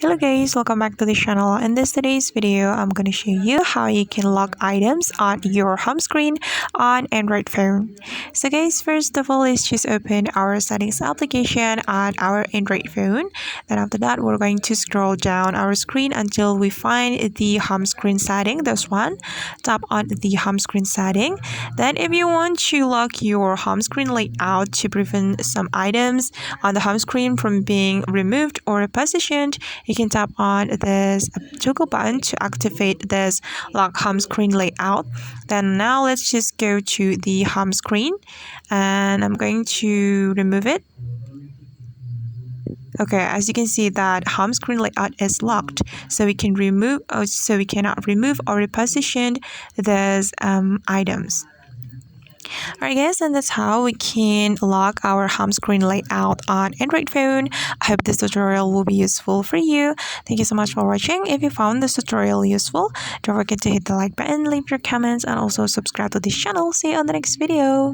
Hello guys, welcome back to the channel. In today's video, I'm going to show you how you can lock items on your home screen on Android phone. So guys, first of all, let's just open our settings application on our Android phone. Then after that, we're going to scroll down our screen until we find the home screen setting, this one. Tap on the home screen setting. Then if you want to lock your home screen layout to prevent some items on the home screen from being removed or positioned, you can tap on this toggle button to activate this lock home screen layout. Then now let's just go to the home screen and I'm going to remove it. Okay, as you can see that home screen layout is locked, so we cannot remove or reposition these items. Alright guys, and that's how we can lock our home screen layout on Android phone. I hope this tutorial will be useful for you. Thank you so much for watching. If you found this tutorial useful, don't forget to hit the like button, leave your comments, and also subscribe to this channel. See you on the next video.